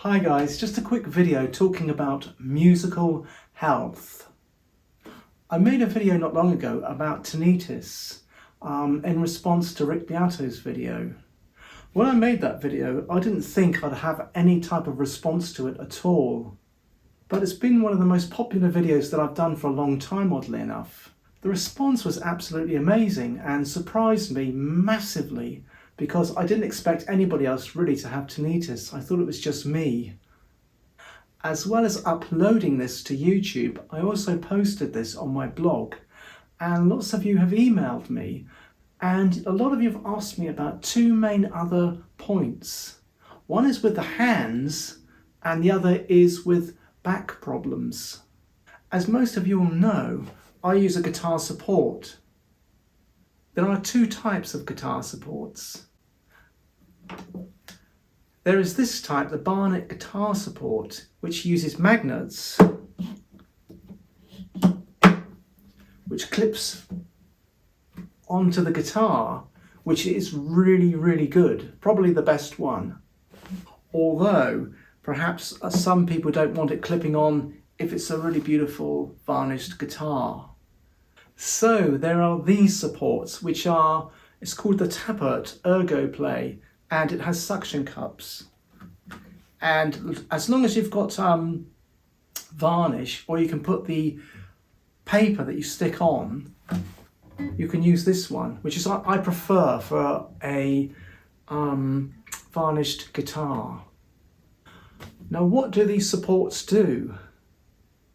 Hi guys, just a quick video talking about musical health. I made a video not long ago about tinnitus in response to Rick Beato's video. When I made that video, I didn't think I'd have any type of response to it at all. But it's been one of the most popular videos that I've done for a long time, oddly enough. The response was absolutely amazing and surprised me massively, because I didn't expect anybody else really to have tinnitus. I thought it was just me. As well as uploading this to YouTube, I also posted this on my blog, and lots of you have emailed me, and a lot of you have asked me about two main other points. One is with the hands, and the other is with back problems. As most of you will know, I use a guitar support. There are two types of guitar supports. There is this type, the Barnet guitar support, which uses magnets, which clips onto the guitar, which is really good, probably the best one. Although, perhaps some people don't want it clipping on if it's a really beautiful varnished guitar. So there are these supports, which are, it's called the Tappert Ergo Play, and it has suction cups. And as long as you've got varnish, or you can put the paper that you stick on, you can use this one, which is I prefer for a varnished guitar. Now, what do these supports do?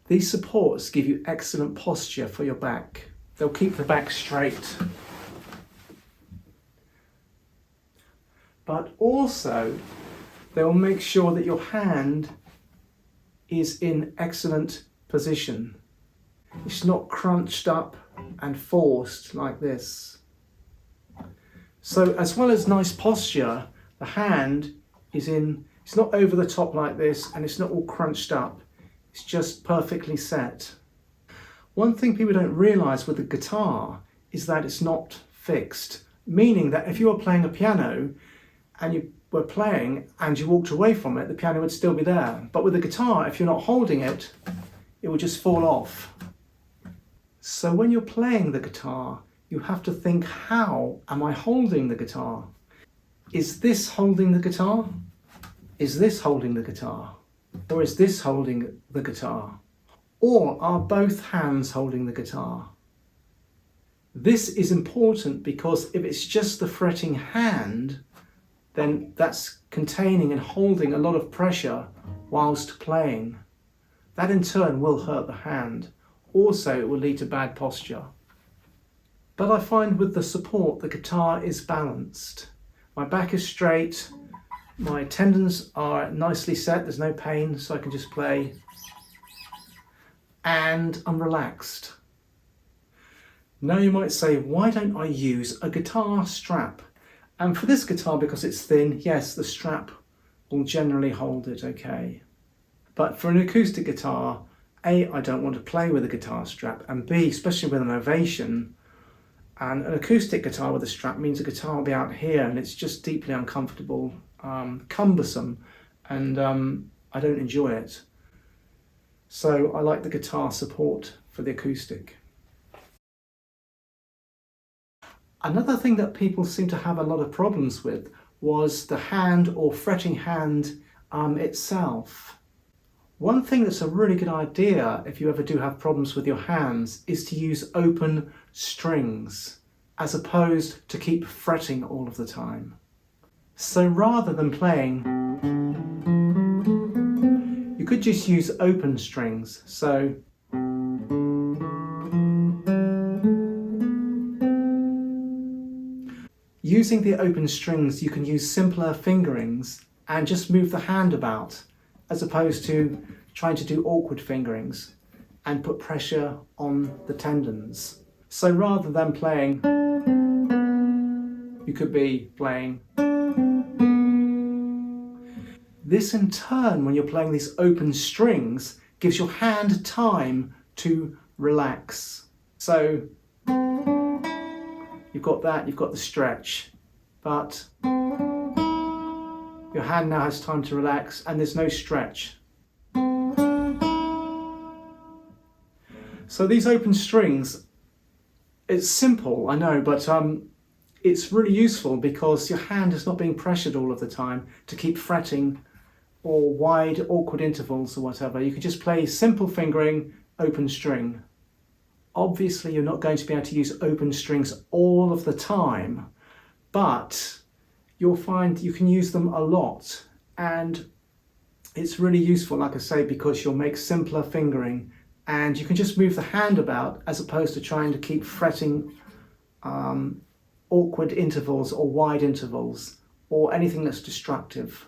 These supports give you excellent posture for your back. They'll keep the back straight. But also, they'll make sure that your hand is in excellent position. It's not crunched up and forced like this. So as well as nice posture, the hand is it's not over the top like this, and it's not all crunched up. It's just perfectly set. One thing people don't realise with the guitar is that it's not fixed, meaning that if you were playing a piano and you were playing and you walked away from it, the piano would still be there. But with the guitar, if you're not holding it, it will just fall off. So when you're playing the guitar, you have to think, how am I holding the guitar? Is this holding the guitar? Is this holding the guitar? Or is this holding the guitar? Or are both hands holding the guitar? This is important because if it's just the fretting hand, then that's containing and holding a lot of pressure whilst playing. That in turn will hurt the hand. Also, it will lead to bad posture. But I find with the support, the guitar is balanced. My back is straight, my tendons are nicely set, there's no pain, so I can just play. And I'm relaxed. Now you might say, why don't I use a guitar strap? And for this guitar, because it's thin, yes, the strap will generally hold it okay. But for an acoustic guitar, A, I don't want to play with a guitar strap, and B, especially with an ovation, and an acoustic guitar with a strap means the guitar will be out here, and it's just deeply uncomfortable, cumbersome, and I don't enjoy it. So I like the guitar support for the acoustic. Another thing that people seem to have a lot of problems with was the hand or fretting hand itself. One thing that's a really good idea if you ever do have problems with your hands is to use open strings as opposed to keep fretting all of the time. So rather than playing, you could just use open strings. So using the open strings, you can use simpler fingerings and just move the hand about, as opposed to trying to do awkward fingerings and put pressure on the tendons. So rather than playing, you could be playing. This in turn, when you're playing these open strings, gives your hand time to relax. So you've got that, you've got the stretch, but Your hand now has time to relax and there's no stretch. So these open strings, it's simple, I know, but it's really useful because your hand is not being pressured all of the time to keep fretting or wide, awkward intervals or whatever. You can just play simple fingering, open string. Obviously, you're not going to be able to use open strings all of the time, but you'll find you can use them a lot. And it's really useful, like I say, because you'll make simpler fingering and you can just move the hand about as opposed to trying to keep fretting awkward intervals or wide intervals or anything that's destructive.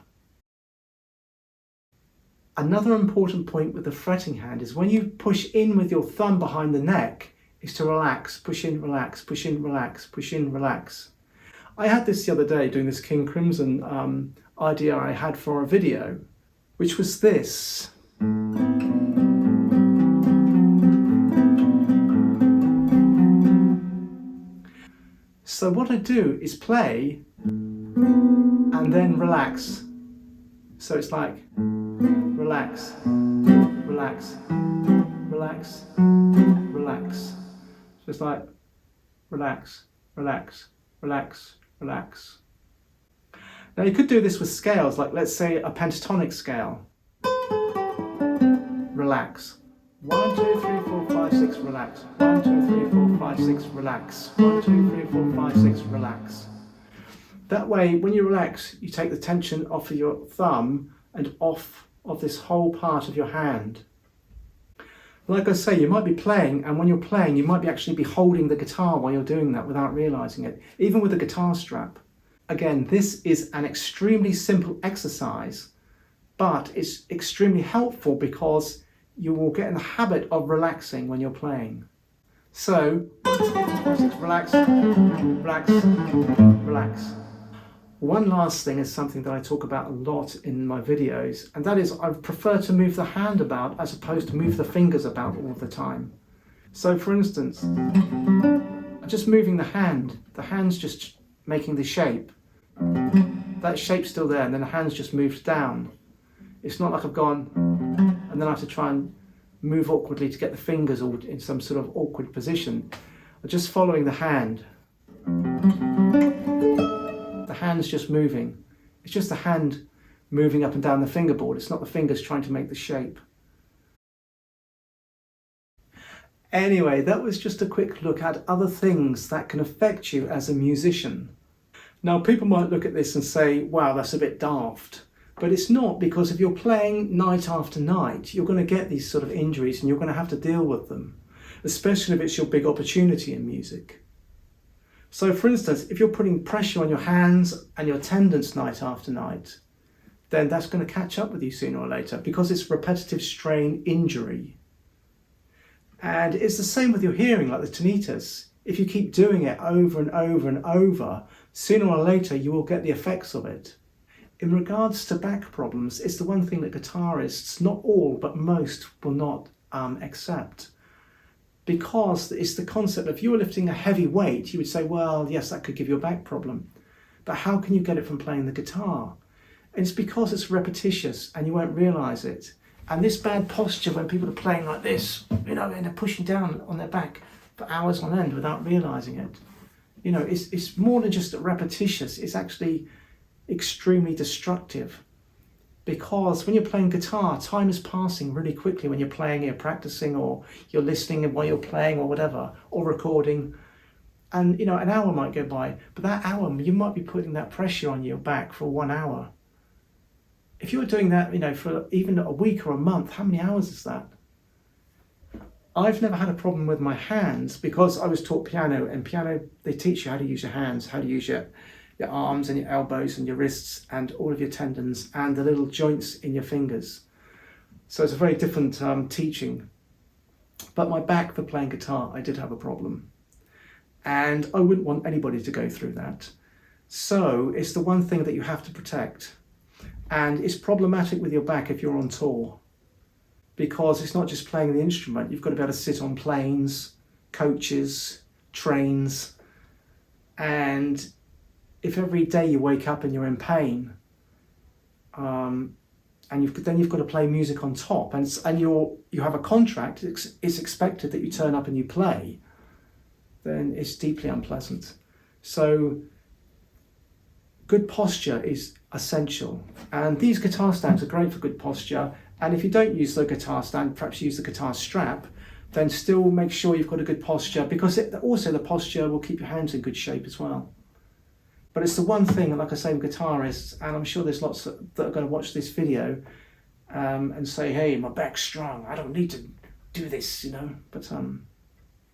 Another important point with the fretting hand is when you push in with your thumb behind the neck is to relax, push in, relax, push in, relax, push in, relax. I had this the other day doing this King Crimson idea I had for a video, which was this. So what I do is play and then relax. So it's like relax, relax, relax, relax. So it's like relax, relax, relax, relax. Now you could do this with scales, like let's say a pentatonic scale. Relax. 1, 2, 3, 4, 5, 6, relax. 1, 2, 3, 4, 5, 6, relax. 1, 2, 3, 4, 5, 6, relax. That way, when you relax, you take the tension off of your thumb and off of this whole part of your hand. Like I say, you might be playing, and when you're playing, you might actually be holding the guitar while you're doing that without realizing it, even with a guitar strap. Again, this is an extremely simple exercise, but it's extremely helpful because you will get in the habit of relaxing when you're playing. So, relax, relax, relax. One last thing is something that I talk about a lot in my videos, and that is I prefer to move the hand about as opposed to move the fingers about all the time. So for instance, just moving the hand's just making the shape. That shape's still there, and then the hand's just moved down. It's not like I've gone and then I have to try and move awkwardly to get the fingers all in some sort of awkward position. I'm just following the hand. The hand's just moving. It's just the hand moving up and down the fingerboard. It's not the fingers trying to make the shape. Anyway, that was just a quick look at other things that can affect you as a musician. Now, people might look at this and say, wow, that's a bit daft. But it's not, because if you're playing night after night, you're going to get these sort of injuries and you're going to have to deal with them, especially if it's your big opportunity in music. So for instance, if you're putting pressure on your hands and your tendons night after night, then that's going to catch up with you sooner or later because it's repetitive strain injury. And it's the same with your hearing, like the tinnitus. If you keep doing it over and over and over, sooner or later you will get the effects of it. In regards to back problems, it's the one thing that guitarists, not all, but most, will not accept. Because it's the concept, if you were lifting a heavy weight, you would say, well, yes, that could give you a back problem. But how can you get it from playing the guitar? And it's because it's repetitious and you won't realise it. And this bad posture when people are playing like this, and they're pushing down on their back for hours on end without realising it. It's more than just repetitious, it's actually extremely destructive. Because when you're playing guitar, time is passing really quickly when you're playing, you're practicing, or you're listening while you're playing, or whatever, or recording. And an hour might go by, but that hour, you might be putting that pressure on your back for 1 hour. If you were doing that, for even a week or a month, how many hours is that? I've never had a problem with my hands because I was taught piano, and piano, they teach you how to use your hands, how to use your arms and your elbows and your wrists and all of your tendons and the little joints in your fingers. So it's a very different teaching. But my back for playing guitar, I did have a problem. And I wouldn't want anybody to go through that. So it's the one thing that you have to protect. And it's problematic with your back if you're on tour, because it's not just playing the instrument. You've got to be able to sit on planes, coaches, trains, and if every day you wake up and you're in pain, and then you've got to play music on top, and you have a contract. It's expected that you turn up and you play. Then it's deeply unpleasant. So good posture is essential, and these guitar stands are great for good posture. And if you don't use the guitar stand, perhaps use the guitar strap, then still make sure you've got a good posture, because also the posture will keep your hands in good shape as well. But it's the one thing, like I say, with guitarists, and I'm sure there's lots that are going to watch this video and say, hey, my back's strong, I don't need to do this, you know. But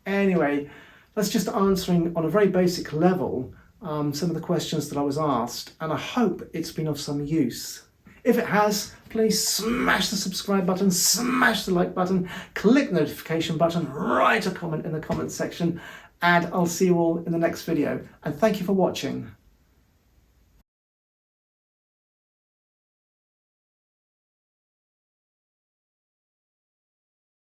anyway, that's just answering on a very basic level some of the questions that I was asked, and I hope it's been of some use. If it has, please smash the subscribe button, smash the like button, click the notification button, write a comment in the comment section, and I'll see you all in the next video. And thank you for watching.